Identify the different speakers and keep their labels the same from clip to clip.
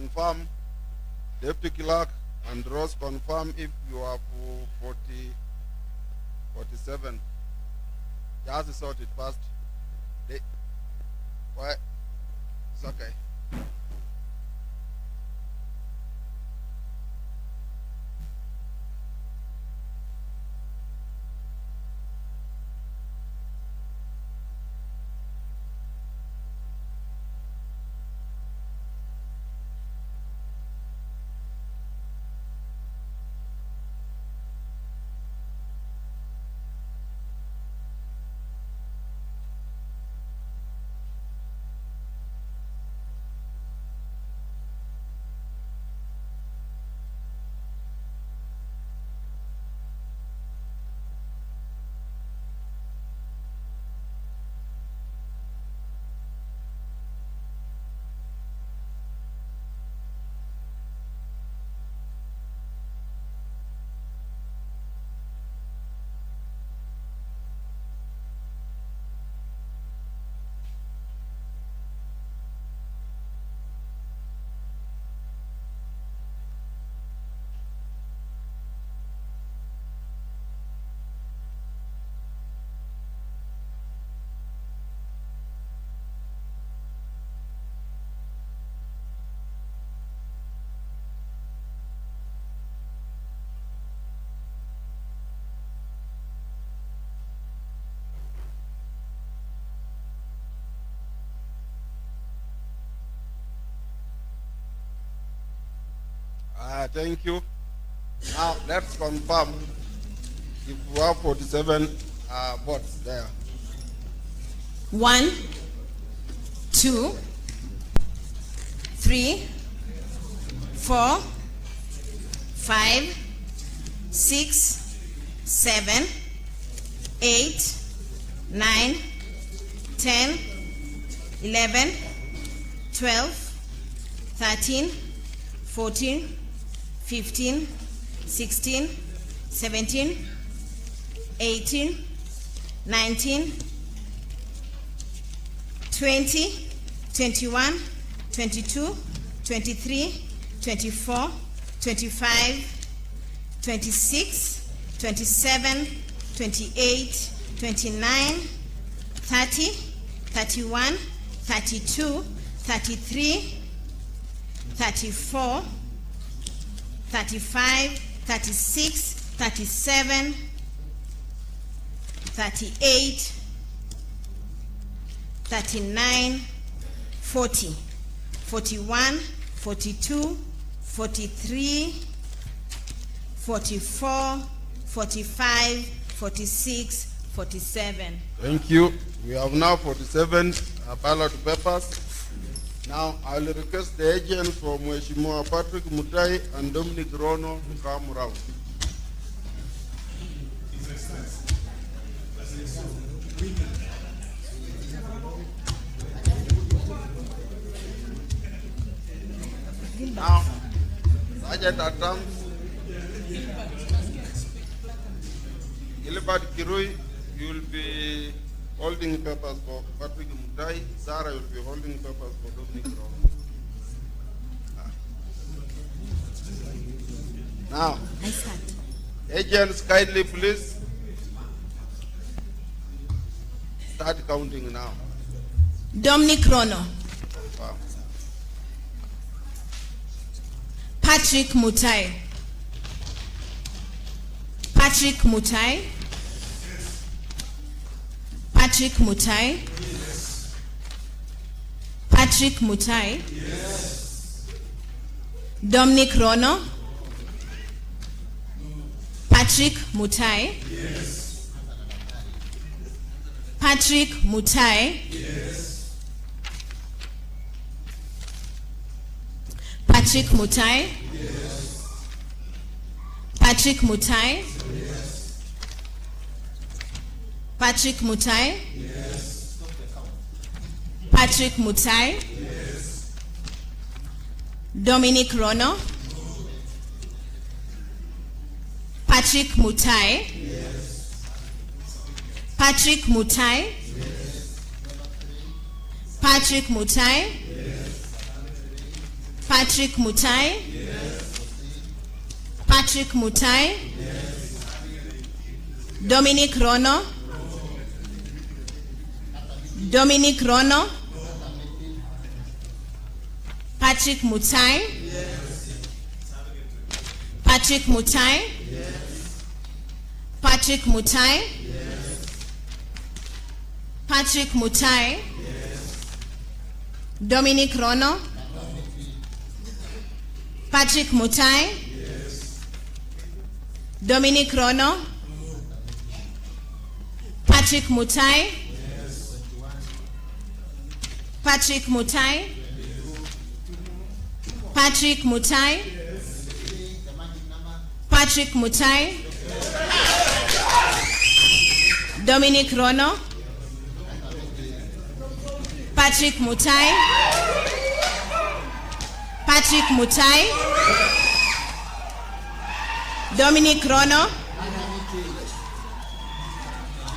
Speaker 1: confirm. Deputy Clerk and Rose, confirm if you have 47. Just sort it first. Why? It's okay. Thank you. Now let's confirm if we have 47 votes there.
Speaker 2: 1, 2, 3, 4, 5, 6, 7, 8, 9, 10, 11, 12, 13, 14, 15, 16, 17, 18, 19, 20, 21, 22, 23, 24, 25, 26, 27, 28, 29, 30, 31, 32, 33, 34, 35, 36, 37, 38, 39, 40, 41, 42, 43, 44, 45, 46, 47.
Speaker 1: Thank you. We have now 47 ballot papers. Now I will request the agents from Mheshimiwa Patrick Mutai and Dominic Rono to come around. Now, Sergeant at Arms, Gilbert Kirui, you will be holding papers for Patrick Mutai. Sarah will be holding papers for Dominic Rono. Now,
Speaker 2: I start.
Speaker 1: Agents, kindly please start counting now.
Speaker 2: Dominic Rono.
Speaker 1: Wow.
Speaker 2: Patrick Mutai. Patrick Mutai. Patrick Mutai.
Speaker 3: Yes.
Speaker 2: Patrick Mutai.
Speaker 3: Yes.
Speaker 2: Dominic Rono. Patrick Mutai.
Speaker 3: Yes.
Speaker 2: Patrick Mutai.
Speaker 3: Yes.
Speaker 2: Patrick Mutai.
Speaker 3: Yes.
Speaker 2: Patrick Mutai.
Speaker 3: Yes.
Speaker 2: Patrick Mutai.
Speaker 3: Yes.
Speaker 2: Patrick Mutai.
Speaker 3: Yes.
Speaker 2: Dominic Rono. Patrick Mutai.
Speaker 3: Yes.
Speaker 2: Patrick Mutai.
Speaker 3: Yes.
Speaker 2: Patrick Mutai.
Speaker 3: Yes.
Speaker 2: Patrick Mutai. Patrick Mutai. Dominic Rono. Dominic Rono. Patrick Mutai. Patrick Mutai. Patrick Mutai. Patrick Mutai. Dominic Rono. Patrick Mutai. Dominic Rono. Patrick Mutai. Patrick Mutai. Patrick Mutai. Patrick Mutai. Dominic Rono. Patrick Mutai. Patrick Mutai. Dominic Rono.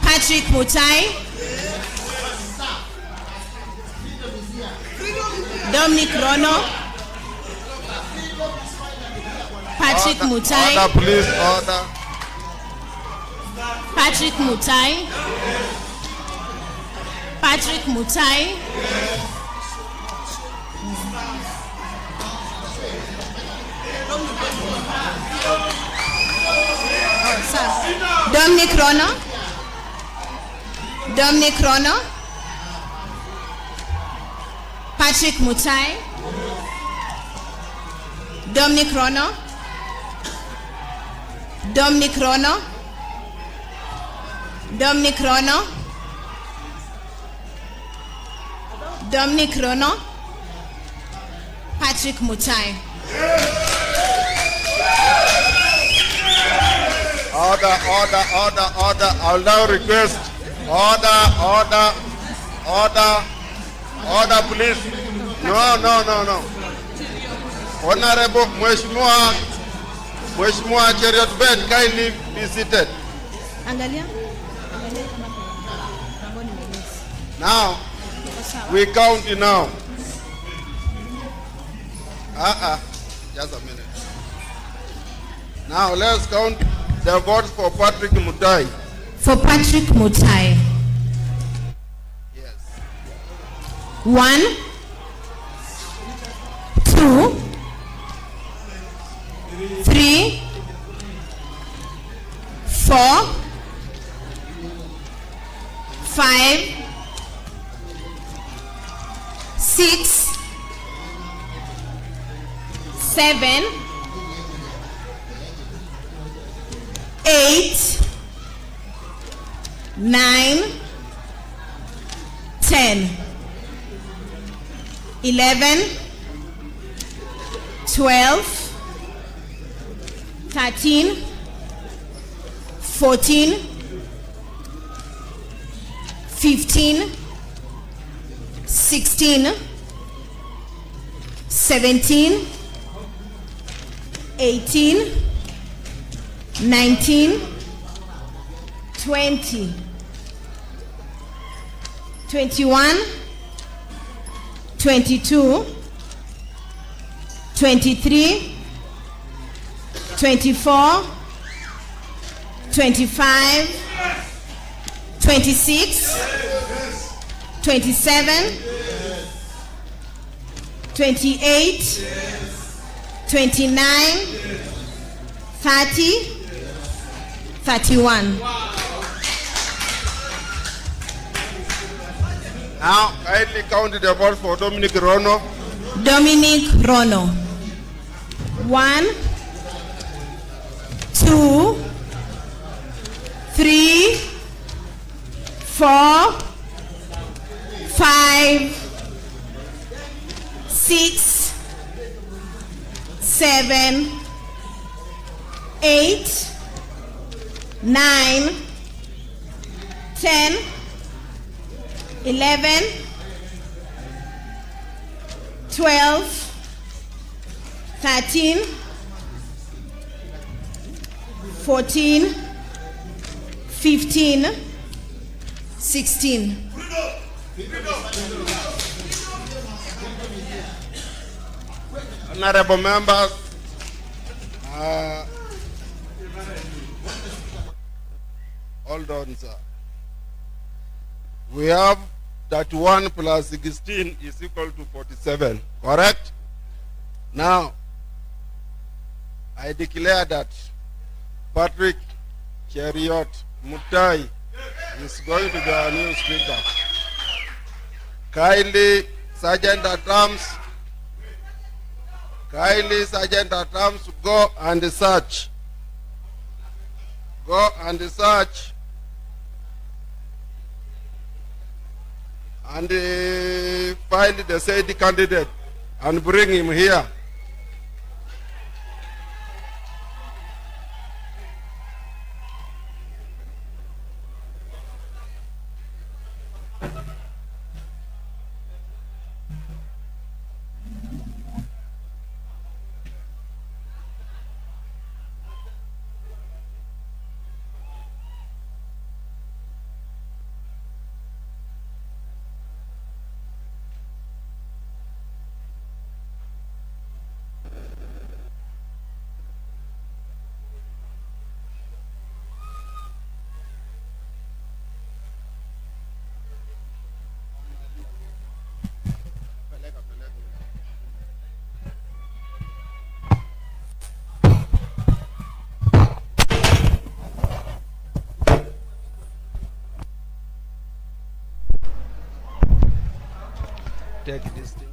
Speaker 2: Patrick Mutai. Dominic Rono. Patrick Mutai.
Speaker 1: Order, please, order.
Speaker 2: Patrick Mutai. Patrick Mutai. Dominic Rono. Dominic Rono. Patrick Mutai. Dominic Rono. Dominic Rono. Dominic Rono. Dominic Rono. Patrick Mutai.
Speaker 1: Order, order, order, order. I'll now request order, order, order, order, please. No. Honorable Mheshimiwa Cheriot Bed, kindly be seated. Now, we count now. Just a minute. Now, let's count the votes for Patrick Mutai.
Speaker 2: For Patrick Mutai.
Speaker 1: Yes.
Speaker 2: 1, 2, 3, 4, 5, 6, 7, 8, 9, 10, 11, 12, 13, 14, 15, 16, 17, 18, 19, 20, 21, 22, 23, 24, 25, 26, 27, 28, 29, 30, 31.
Speaker 1: Now, kindly count the votes for Dominic Rono.
Speaker 2: Dominic Rono. 1, 2, 3, 4, 5, 6, 7, 8, 9, 10, 11, 12, 13, 14, 15, 16.
Speaker 1: Honorable members, hold on, sir. We have that 1 plus 16 is equal to 47, correct? Now, I declare that Patrick Cheriot Mutai is going to be our new speaker. Kindly, Sergeant at Arms, go and search. Go and search. And find the said candidate and bring him here. Take this thing.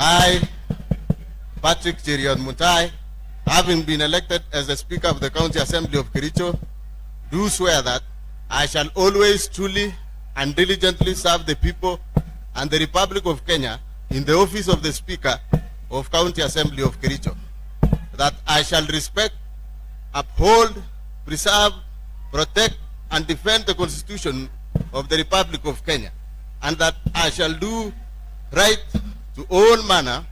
Speaker 4: I, Patrick Cheriot Mutai, having been elected as the Speaker of the County Assembly of Kericho, do swear that I shall always truly and diligently serve the people and the Republic of Kenya in the office of the Speaker of County Assembly of Kericho, that I shall respect, uphold, preserve, protect, and defend the Constitution of the Republic of Kenya, and that I shall do right to all manner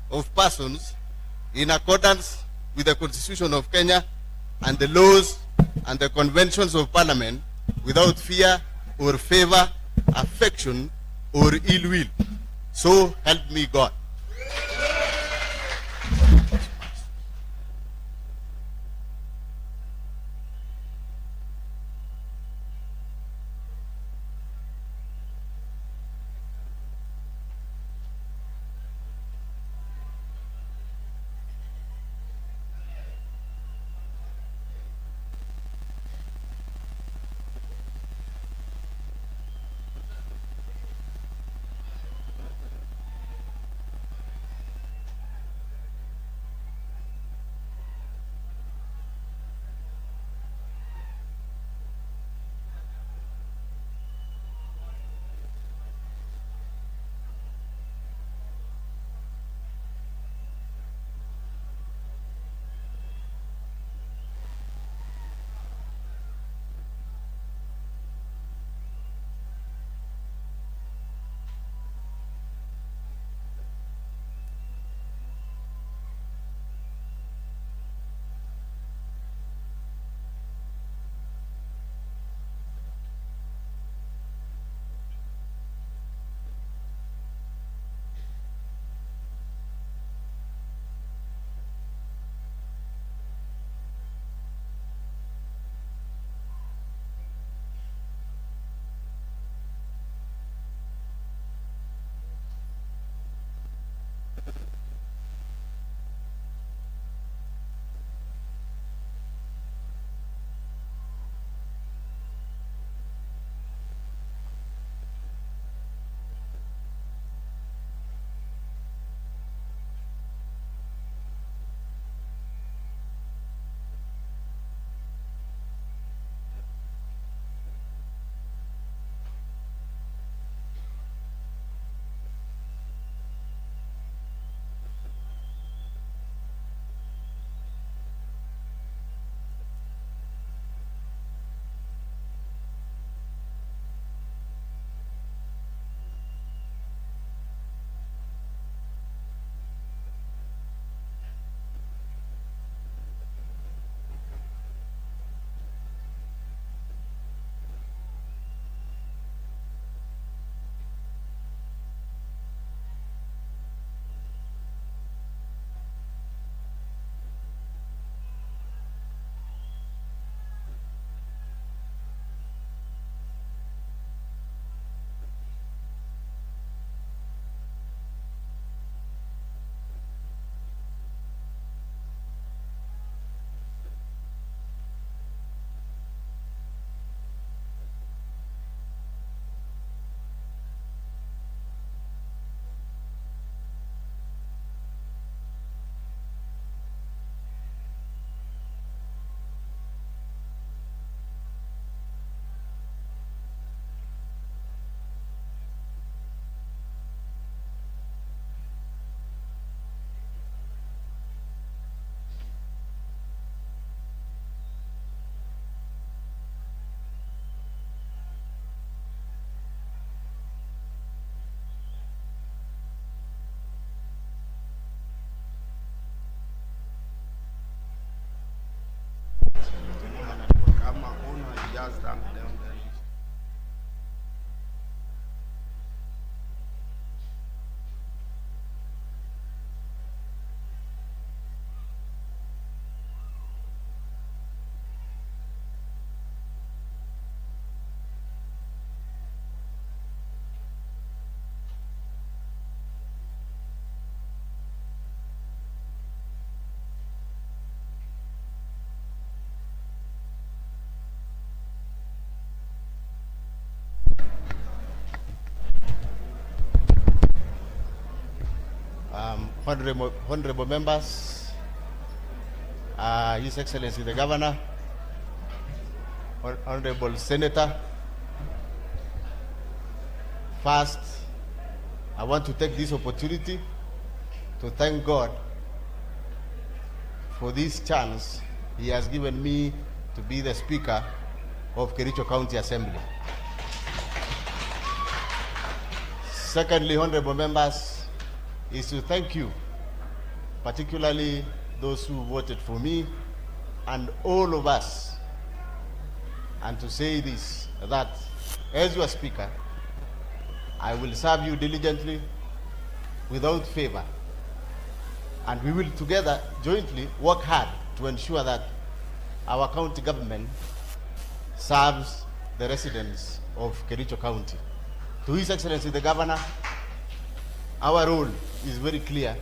Speaker 4: of persons in accordance with the Constitution of Kenya and the laws and the conventions of Parliament without fear or favor, affection, or ill will. So help me God. honorable members, His Excellency the Governor, Honorable Senator. First, I want to take this opportunity to thank God for this chance He has given me to be the Speaker of Kericho County Assembly. Secondly, honorable members, is to thank you, particularly those who voted for me and all of us, and to say this, that as your Speaker, I will serve you diligently, without favor, and we will together jointly work hard to ensure that our county government serves the residents of Kericho County. To His Excellency the Governor, our role is very clear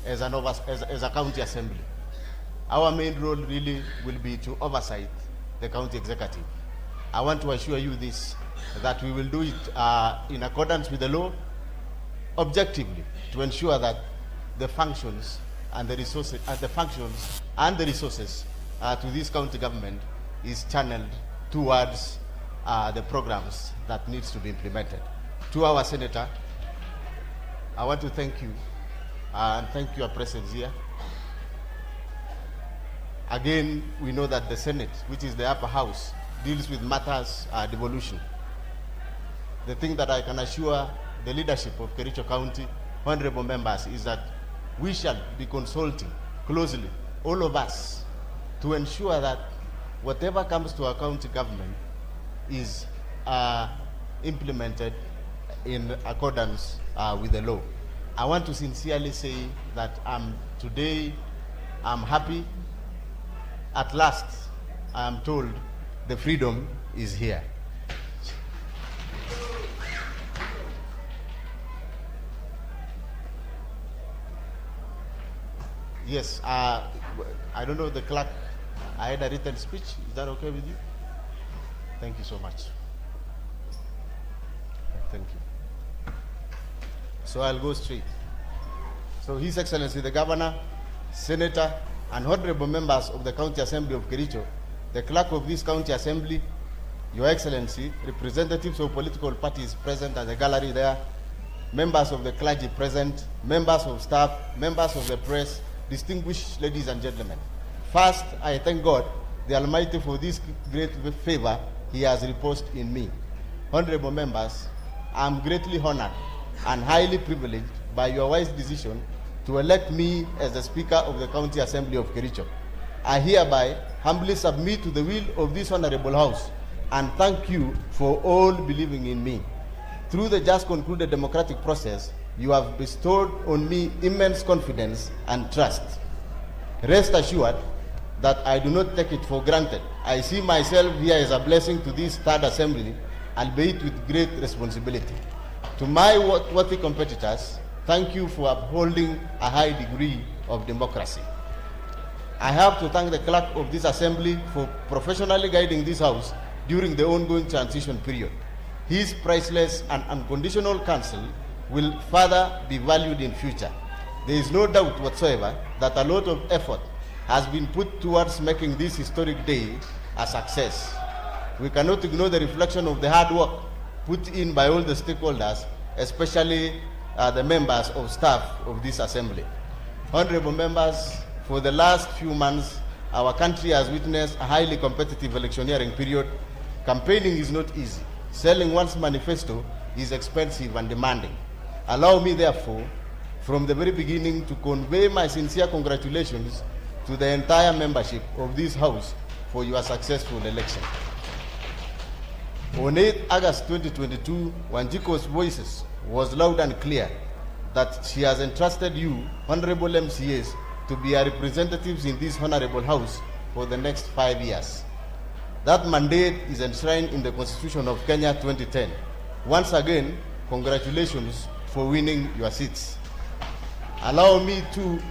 Speaker 4: as a county assembly. Our main role really will be to oversight the county executive. I want to assure you this, that we will do it in accordance with the law, objectively, to ensure that the functions and the resources, to this county government is channeled towards the programs that needs to be implemented. To our Senator, I want to thank you and thank your presence here. Again, we know that the Senate, which is the upper house, deals with matters devolution. The thing that I can assure the leadership of Kericho County, honorable members, is that we shall be consulting closely, all of us, to ensure that whatever comes to our county government is implemented in accordance with the law. I want to sincerely say that today I'm happy. At last, I am told the freedom is here. Yes, I don't know the clerk. I had a written speech. Is that okay with you? Thank you so much. Thank you. So I'll go straight. So His Excellency the Governor, Senator, and honorable members of the County Assembly of Kericho, the clerk of this County Assembly, Your Excellency, representatives of political parties present at the gallery there, members of the clergy present, members of staff, members of the press, distinguished ladies and gentlemen. First, I thank God, the Almighty, for this great favor He has reposed in me. Honorable members, I am greatly honored and highly privileged by your wise decision to elect me as the Speaker of the County Assembly of Kericho. I hereby humbly submit to the will of this honorable House and thank you for all believing in me. Through the just concluded democratic process, you have bestowed on me immense confidence and trust. Rest assured that I do not take it for granted. I see myself here as a blessing to this third assembly, albeit with great responsibility. To my worthy competitors, thank you for upholding a high degree of democracy. I have to thank the clerk of this assembly for professionally guiding this House during the ongoing transition period. His priceless and unconditional counsel will further be valued in future. There is no doubt whatsoever that a lot of effort has been put towards making this historic day a success. We cannot ignore the reflection of the hard work put in by all the stakeholders, especially the members of staff of this assembly. Honorable members, for the last few months, our country has witnessed a highly competitive electioneering period. Campaigning is not easy. Selling one's manifesto is expensive and demanding. Allow me, therefore, from the very beginning to convey my sincere congratulations to the entire membership of this House for your successful election. On 8 August 2022, Wanjiko's voices was loud and clear that she has entrusted you, honorable MCAs, to be our representatives in this honorable House for the next 5 years. That mandate is enshrined in the Constitution of Kenya 2010. Once again, congratulations for winning your seats. Allow me to,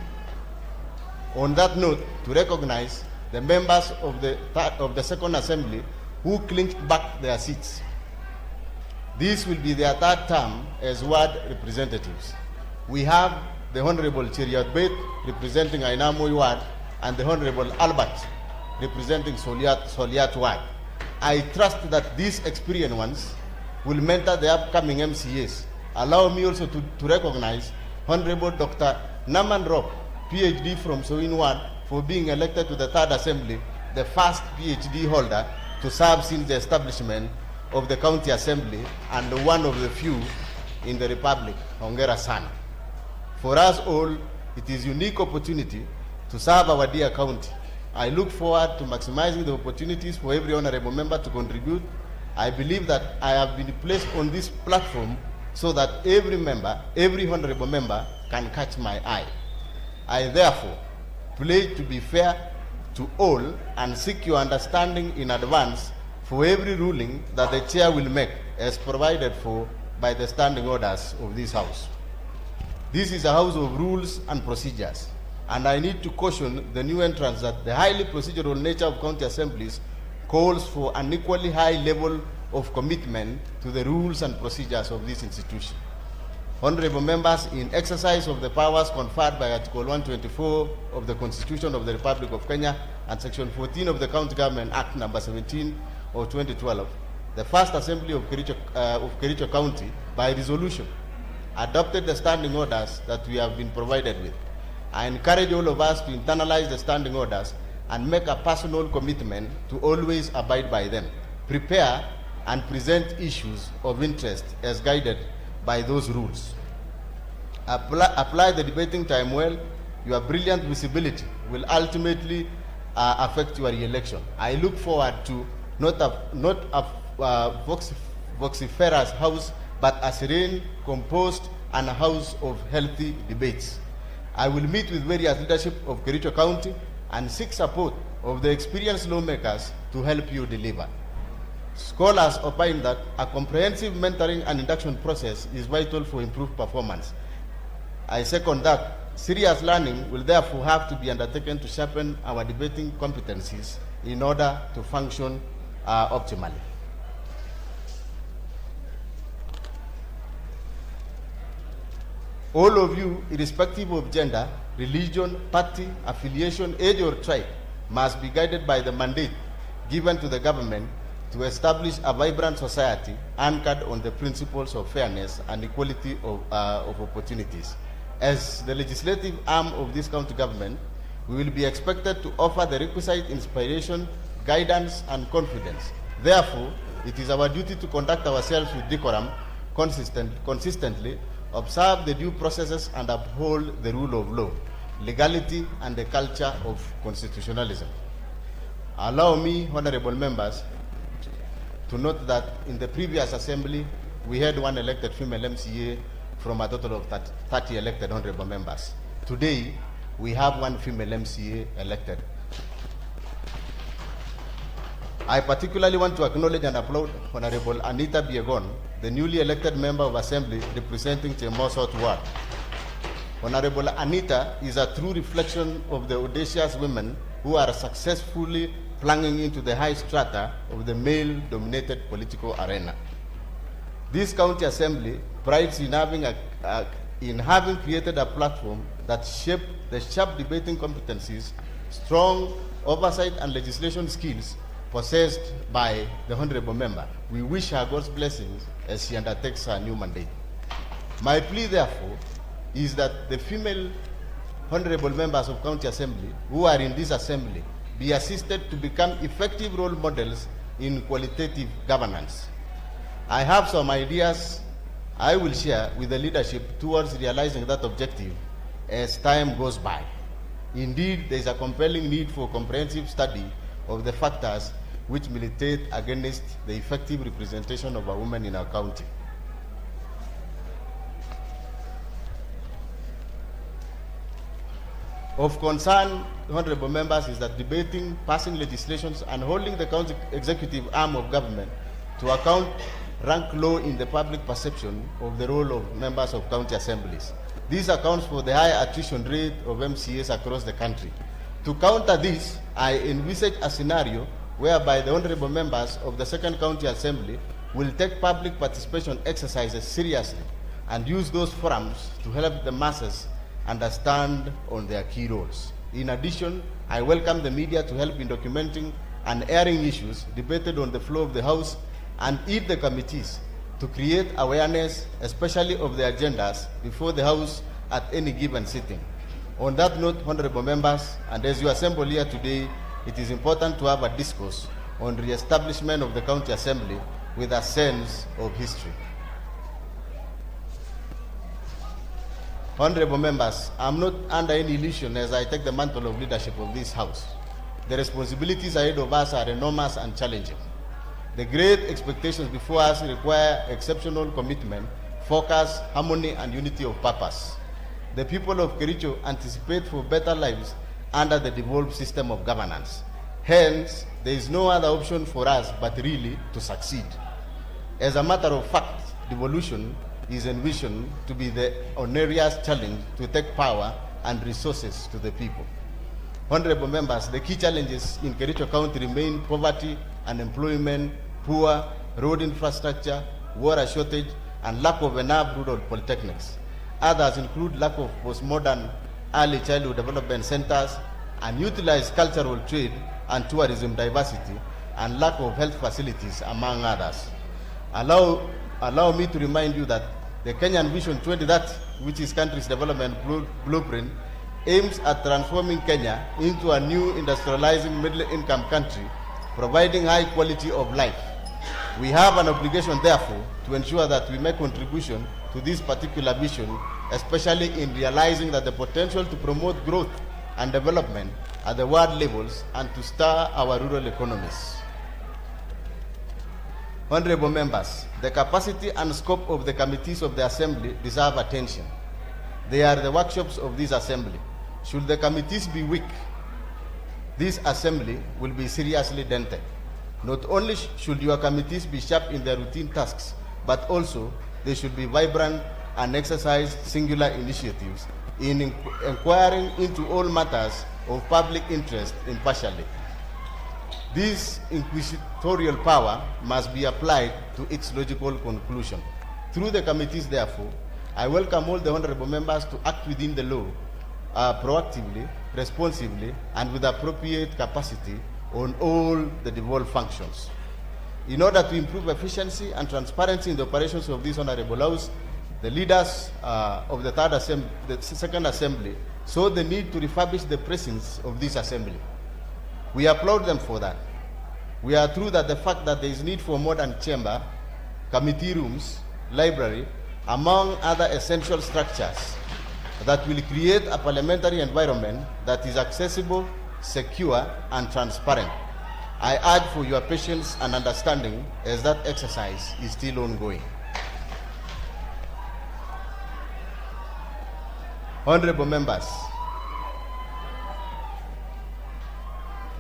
Speaker 4: on that note, to recognize the members of the Second Assembly who clinched back their seats. This will be their third term as ward representatives. We have the Honorable Cheriot Beth, representing Ainamoi Ward, and the Honorable Albert, representing Soliat Ward. I trust that these experienced ones will mentor the upcoming MCAs. Allow me also to recognize Honorable Dr. Naman Rob, PhD from Soin Ward, for being elected to the Third Assembly, the first PhD holder to serve since the establishment of the County Assembly and one of the few in the Republic. Hongera sana. For us all, it is a unique opportunity to serve our dear county. I look forward to maximizing the opportunities for every honorable member to contribute. I believe that I have been placed on this platform so that every member, every honorable member can catch my eye. I therefore pledge to be fair to all and seek your understanding in advance for every ruling that the chair will make as provided for by the standing orders of this house. This is a house of rules and procedures, and I need to caution the new entrants that the highly procedural nature of county assemblies calls for an equally high level of commitment to the rules and procedures of this institution. Honorable members, in exercise of the powers conferred by Article 124 of the Constitution of the Republic of Kenya and Section 14 of the County Government Act number 17 of 2012, the First Assembly of Kericho County, by resolution, adopted the standing orders that we have been provided with. I encourage all of us to internalize the standing orders and make a personal commitment to always abide by them, prepare and present issues of interest as guided by those rules. Apply the debating time well. Your brilliant visibility will ultimately affect your re-election. I look forward to not a vociferous house, but a serene, composed, and a house of healthy debates. I will meet with various leadership of Kericho County and seek support of the experienced lawmakers to help you deliver. Scholars opine that a comprehensive mentoring and induction process is vital for improved performance. I second that. Serious learning will therefore have to be undertaken to sharpen our debating competencies in order to function optimally. All of you, irrespective of gender, religion, party, affiliation, age, or tribe, must be guided by the mandate given to the government to establish a vibrant society anchored on the principles of fairness and equality of opportunities. As the legislative arm of this county government, we will be expected to offer the requisite inspiration, guidance, and confidence. Therefore, it is our duty to conduct ourselves with decorum, consistently, observe the due processes, and uphold the rule of law, legality, and the culture of constitutionalism. Allow me, honorable members, to note that in the previous assembly, we had one elected female MCA from a total of 30 elected honorable members. Today, we have one female MCA elected. I particularly want to acknowledge and applaud Honorable Anita Biegon, the newly elected member of Assembly representing Chemosot Ward. Honorable Anita is a true reflection of the audacious women who are successfully plunging into the high strata of the male-dominated political arena. This county assembly prides in having created a platform that shaped the sharp debating competencies, strong oversight and legislation skills possessed by the honorable member. We wish her God's blessings as she undertakes her new mandate. My plea, therefore, is that the female honorable members of county assembly who are in this assembly be assisted to become effective role models in qualitative governance. I have some ideas I will share with the leadership towards realizing that objective as time goes by. Indeed, there is a compelling need for comprehensive study of the factors which militate against the effective representation of a woman in our county. Of concern, honorable members, is that debating, passing legislations, and holding the county executive arm of government to account rank low in the public perception of the role of members of county assemblies. This accounts for the high attrition rate of MCAs across the country. To counter this, I envisage a scenario whereby the honorable members of the second county assembly will take public participation exercises seriously and use those forums to help the masses understand on their key roles. In addition, I welcome the media to help in documenting and airing issues debated on the floor of the House and aid the committees to create awareness, especially of the agendas before the House at any given sitting. On that note, honorable members, and as you assemble here today, it is important to have a discourse on re-establishment of the County Assembly with a sense of history. Honorable members, I'm not under any illusion as I take the mantle of leadership of this House. The responsibilities ahead of us are enormous and challenging. The great expectations before us require exceptional commitment, focus, harmony, and unity of purpose. The people of Kericho anticipate for better lives under the devolved system of governance. Hence, there is no other option for us but really to succeed. As a matter of fact, devolution is envisioned to be the onerous challenge to take power and resources to the people. Honorable members, the key challenges in Kericho County remain poverty, unemployment, poor road infrastructure, water shortage, and lack of enough rural polytechnics. Others include lack of postmodern early childhood development centers, unutilized cultural trade and tourism diversity, and lack of health facilities, among others. Allow me to remind you that the Kenyan Vision 2030, which is country's development blueprint, aims at transforming Kenya into a new industrializing middle-income country, providing high quality of life. We have an obligation, therefore, to ensure that we make contribution to this particular vision, especially in realizing that the potential to promote growth and development at the world levels and to stir our rural economies. Honorable members, the capacity and scope of the committees of the Assembly deserve attention. They are the workshops of this Assembly. Should the committees be weak, this Assembly will be seriously dented. Not only should your committees be sharp in their routine tasks, but also they should be vibrant and exercise singular initiatives in inquiring into all matters of public interest impartially. This inquisitorial power must be applied to its logical conclusion. Through the committees, therefore, I welcome all the honorable members to act within the law, proactively, responsibly, and with appropriate capacity on all the devolved functions. In order to improve efficiency and transparency in the operations of this honorable House, the leaders of the Second Assembly saw the need to refurbish the precincts of this Assembly. We applaud them for that. We are true that the fact that there is need for modern chamber, committee rooms, library, among other essential structures that will create a parliamentary environment that is accessible, secure, and transparent. I urge for your patience and understanding as that exercise is still ongoing. Honorable members,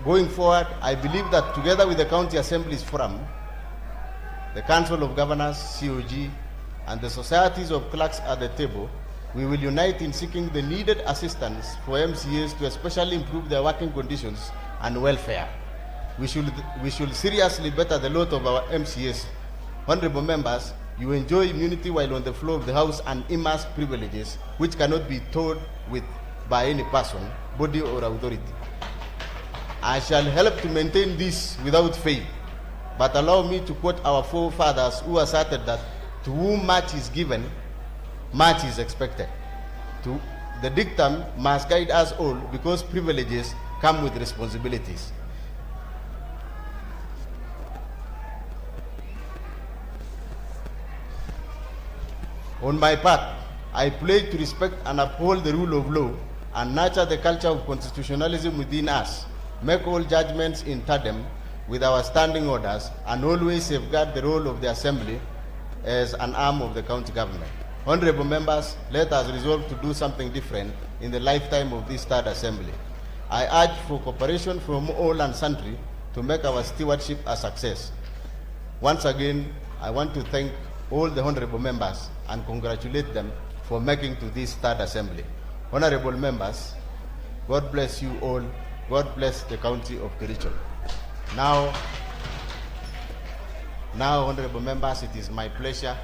Speaker 4: going forward, I believe that together with the County Assembly's Forum, the Council of Governors, COG, and the societies of clerks at the table, we will unite in seeking the needed assistance for MCAs to especially improve their working conditions and welfare. We should seriously better the lot of our MCAs. Honorable members, you enjoy immunity while on the floor of the House and immense privileges which cannot be told with by any person, body, or authority. I shall help to maintain this without fail, but allow me to quote our forefathers who asserted that to whom much is given, much is expected. The dictum must guide us all because privileges come with responsibilities. On my part, I pledge to respect and uphold the rule of law and nurture the culture of constitutionalism within us, make all judgments in tandem with our standing orders, and always safeguard the role of the Assembly as an arm of the county government. Honorable members, let us resolve to do something different in the lifetime of this third Assembly. I urge for cooperation from all and sundry to make our stewardship a success. Once again, I want to thank all the honorable members and congratulate them for making to this third Assembly. Honorable members, God bless you all. God bless the county of Kericho. Now, honorable members, it is my pleasure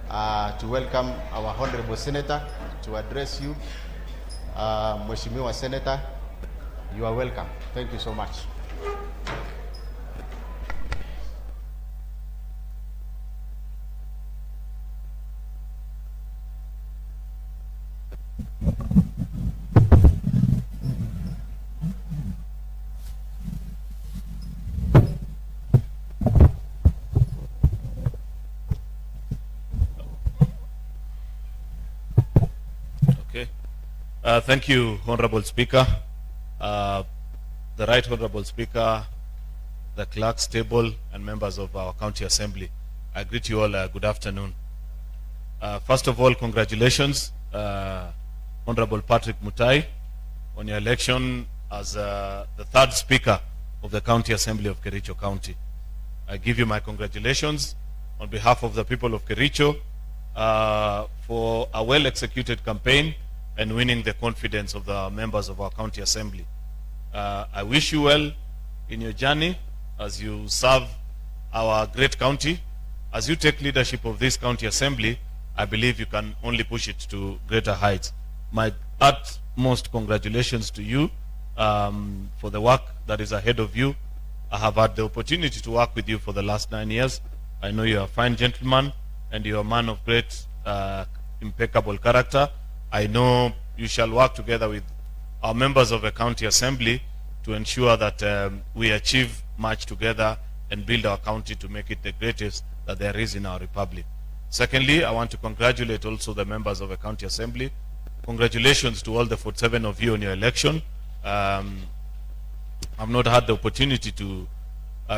Speaker 4: to welcome our Honorable Senator to address you. Mheshimiwa Senator, you are welcome. Thank you so much.
Speaker 5: Thank you, Honorable Speaker. The Right Honorable Speaker, the clerk's table, and members of our County Assembly. I greet you all. Good afternoon. First of all, congratulations, Honorable Patrick Mutai, on your election as the third Speaker of the County Assembly of Kericho County. I give you my congratulations on behalf of the people of Kericho for a well-executed campaign and winning the confidence of the members of our County Assembly. I wish you well in your journey as you serve our great county. As you take leadership of this County Assembly, I believe you can only push it to greater heights. My utmost congratulations to you for the work that is ahead of you. I have had the opportunity to work with you for the last 9 years. I know you are a fine gentleman and you are a man of great impeccable character. I know you shall work together with our members of the County Assembly to ensure that we achieve much together and build our county to make it the greatest that there is in our republic. Secondly, I want to congratulate also the members of the County Assembly. Congratulations to all the 47 of you on your election. I've not had the opportunity to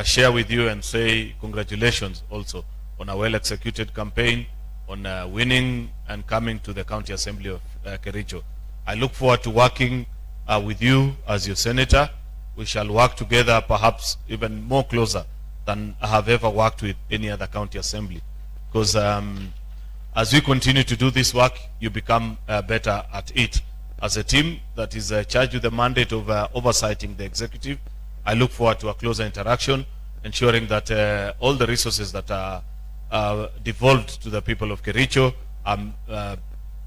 Speaker 5: share with you and say congratulations also on a well-executed campaign, on winning and coming to the County Assembly of Kericho. I look forward to working with you as your senator. We shall work together perhaps even more closer than I have ever worked with any other county assembly. Because as we continue to do this work, you become better at it. As a team that is charged with the mandate of oversighting the executive, I look forward to a closer interaction, ensuring that all the resources that are devolved to the people of Kericho are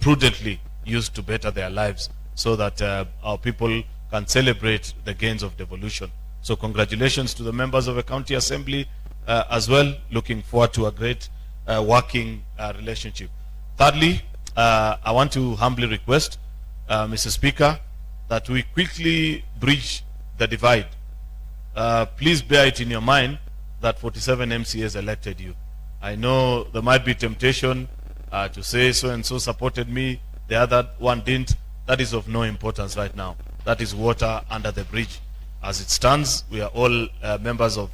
Speaker 5: prudently used to better their lives so that our people can celebrate the gains of devolution. So congratulations to the members of the County Assembly as well. Looking forward to a great working relationship. Thirdly, I want to humbly request, Mr. Speaker, that we quickly bridge the divide. Please bear it in your mind that 47 MCAs elected you. I know there might be temptation to say so-and-so supported me, the other one didn't. That is of no importance right now. That is water under the bridge. As it stands, we are all members of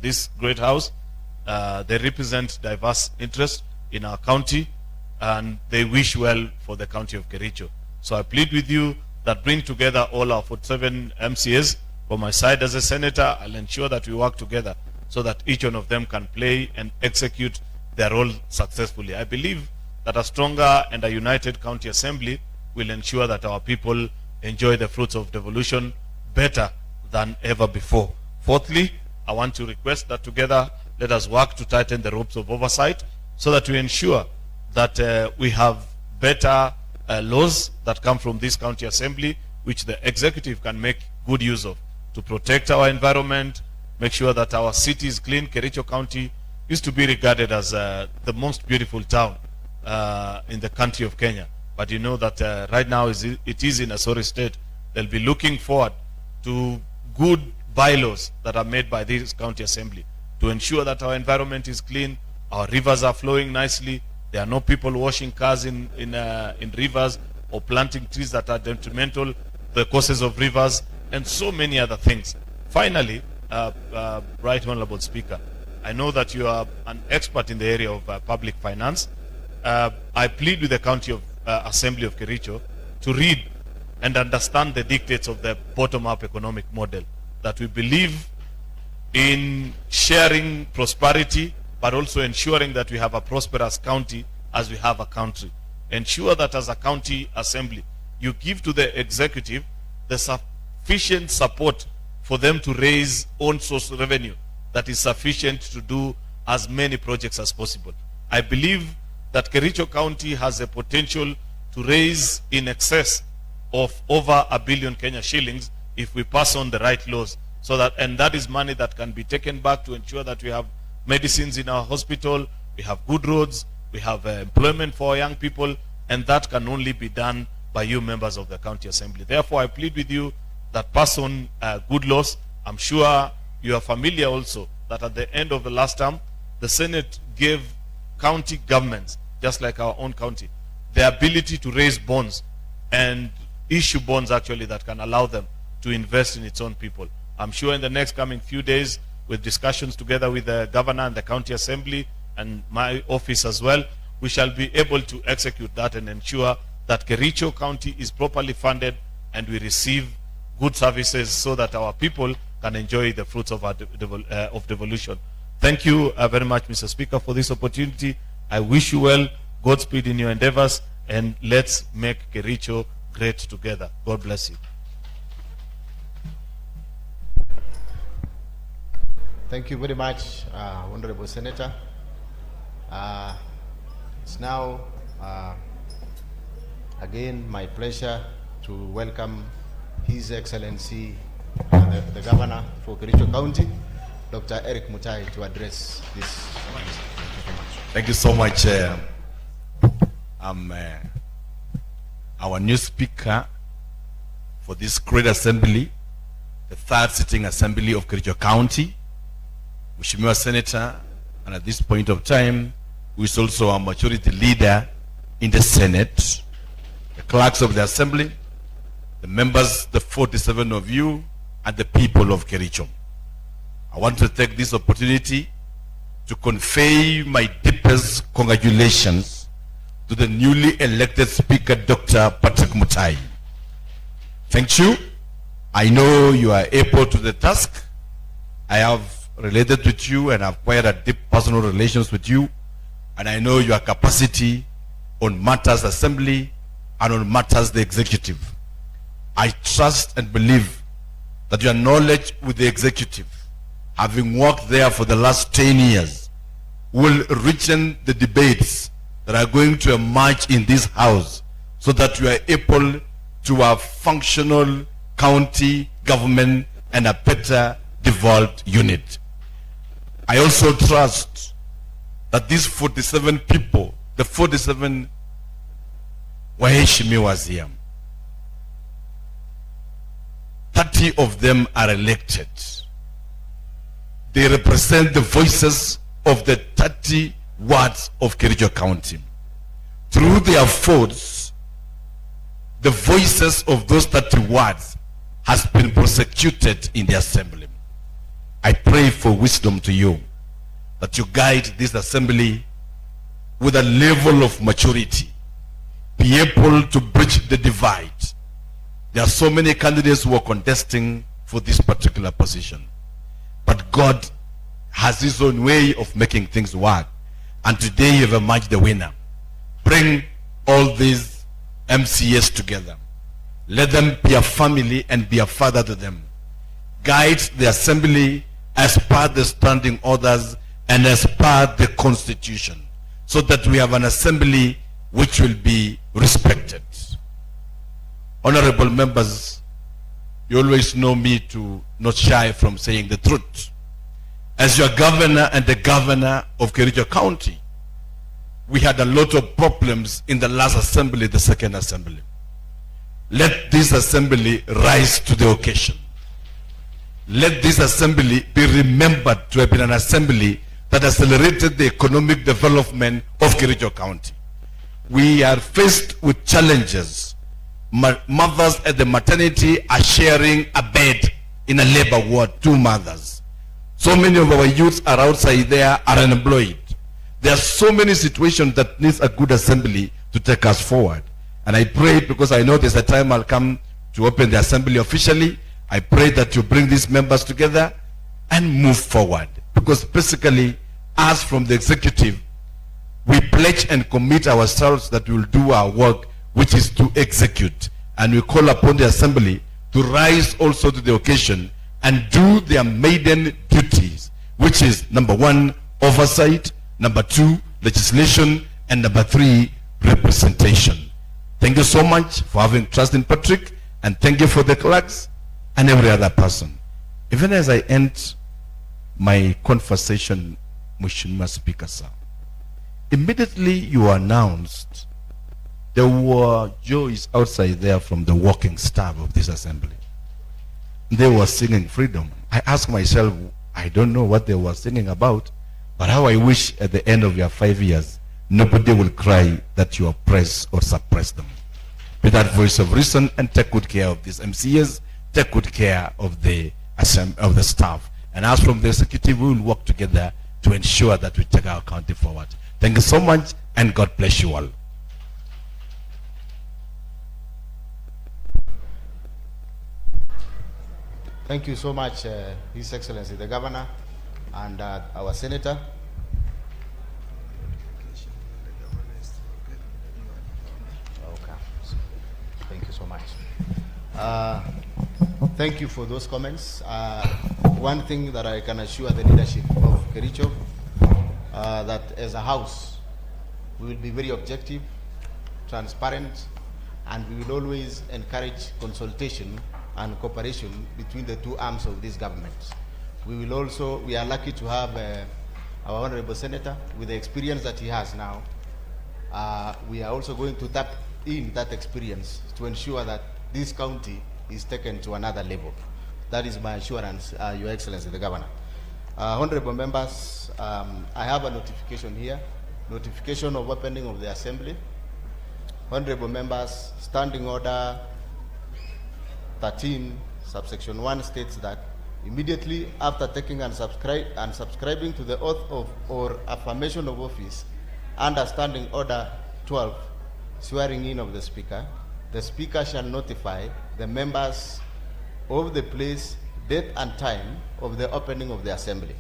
Speaker 5: this great house. They represent diverse interests in our county, and they wish well for the county of Kericho. So I plead with you that bring together all our 47 MCAs. For my side as a senator, I'll ensure that we work together so that each one of them can play and execute their role successfully. I believe that a stronger and a united county assembly will ensure that our people enjoy the fruits of devolution better than ever before. Fourthly, I want to request that together let us work to tighten the ropes of oversight so that we ensure that we have better laws that come from this county assembly, which the executive can make good use of to protect our environment, make sure that our city is clean. Kericho County used to be regarded as the most beautiful town in the country of Kenya. But you know that right now it is in a sorry state. They'll be looking forward to good bylaws that are made by this county assembly to ensure that our environment is clean, our rivers are flowing nicely, there are no people washing cars in rivers or planting trees that are detrimental to the courses of rivers, and so many other things. Finally, Right Honorable Speaker, I know that you are an expert in the area of public finance. I plead with the County of Assembly of Kericho to read and understand the dictates of the bottom-up economic model, that we believe in sharing prosperity, but also ensuring that we have a prosperous county as we have a country. Ensure that as a county assembly, you give to the executive the sufficient support for them to raise own source revenue that is sufficient to do as many projects as possible. I believe that Kericho County has a potential to raise in excess of over 1 billion Kenya shillings if we pass on the right laws. So that, and that is money that can be taken back to ensure that we have medicines in our hospital, we have good roads, we have employment for our young people, and that can only be done by you members of the County Assembly. Therefore, I plead with you that pass on good laws. I'm sure you are familiar also that at the end of the last term, the Senate gave county governments, just like our own county, the ability to raise bonds and issue bonds actually that can allow them to invest in its own people. I'm sure in the next coming few days, with discussions together with the governor and the county assembly and my office as well, we shall be able to execute that and ensure that Kericho County is properly funded and we receive good services so that our people can enjoy the fruits of our devolution. Thank you very much, Mr. Speaker, for this opportunity. I wish you well, Godspeed in your endeavors, and let's make Kericho great together. God bless you.
Speaker 4: Thank you very much, Honorable Senator. It's now again my pleasure to welcome His Excellency the Governor for Kericho County, Dr. Eric Mutai, to address this.
Speaker 6: Thank you so much. I'm our new Speaker for this great assembly, the third sitting assembly of Kericho County, Mheshimiwa Senator, and at this point of time, who is also a majority leader in the Senate, the clerks of the assembly, the members, the 47 of you, and the people of Kericho. I want to take this opportunity to convey my deepest congratulations to the newly elected Speaker, Dr. Patrick Mutai. Thank you. I know you are able to the task. I have related with you and have quite a deep personal relations with you, and I know your capacity on matters assembly and on matters the executive. I trust and believe that your knowledge with the executive, having worked there for the last 10 years, will richen the debates that are going to emerge in this house so that you are able to have functional county government and a better devolved unit. I also trust that these 47 people, the 47 waheshimiwa here, 30 of them are elected. They represent the voices of the 30 wards of Kericho County. Through their votes, the voices of those 30 wards has been prosecuted in the assembly. I pray for wisdom to you, that you guide this assembly with a level of maturity, be able to bridge the divide. There are so many candidates who are contesting for this particular position, but God has his own way of making things work, and today you have emerged the winner. Bring all these MCAs together. Let them be a family and be a father to them. Guide the assembly as per the standing orders and as per the constitution, so that we have an assembly which will be respected. Honorable members, you always know me to not shy from saying the truth. As your governor and the governor of Kericho County, we had a lot of problems in the last assembly, the second assembly. Let this assembly rise to the occasion. Let this assembly be remembered to have been an assembly that accelerated the economic development of Kericho County. We are faced with challenges. Mothers at the maternity are sharing a bed in a labor ward, 2 mothers. So many of our youths are outside there, are unemployed. There are so many situations that needs a good assembly to take us forward. And I pray, because I know there's a time I'll come to open the assembly officially, I pray that you bring these members together and move forward. Because basically, us from the executive, we pledge and commit ourselves that we will do our work, which is to execute. And we call upon the assembly to rise also to the occasion and do their maiden duties, which is number 1, oversight, number 2, legislation, And number 3, representation. Thank you so much for having trust in Patrick, and thank you for the clerks and every other person. Even as I end my conversation, Mheshimiwa Speaker, sir, immediately you announced there were joys outside there from the working staff of this assembly. They were singing freedom. I asked myself, I don't know what they were singing about, but how I wish at the end of your 5 years, nobody will cry that you oppress or suppress them. Be that voice of reason and take good care of these MCAs, take good care of the staff. And as from the executive, we will work together to ensure that we take our county forward. Thank you so much, and God bless you all.
Speaker 4: Thank you so much, His Excellency the Governor and our Senator. Okay. Thank you so much. Thank you for those comments. One thing that I can assure the leadership of Kericho, that as a house, we will be very objective, transparent, and we will always encourage consultation and cooperation between the two arms of this government. We are lucky to have our Honorable Senator with the experience that he has now. We are also going to tap in that experience to ensure that this county is taken to another level. That is my assurance, Your Excellency the Governor. Honorable members, I have a notification here, notification of opening of the Assembly. Honorable members, Standing Order 13, subsection 1 states that immediately after taking and subscribing to the oath of or affirmation of office under Standing Order 12, swearing in of the Speaker shall notify the members of the place, date and time of the opening of the Assembly.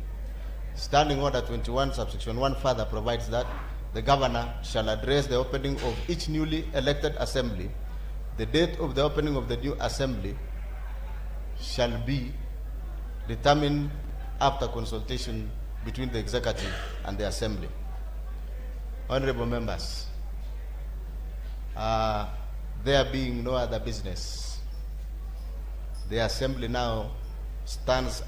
Speaker 4: Standing Order 21, subsection 1 further provides that the Governor shall address the opening of each newly elected Assembly. The date of the opening of the new Assembly shall be determined after consultation between the Executive and the Assembly. Honorable members, there being no other business, the Assembly now stands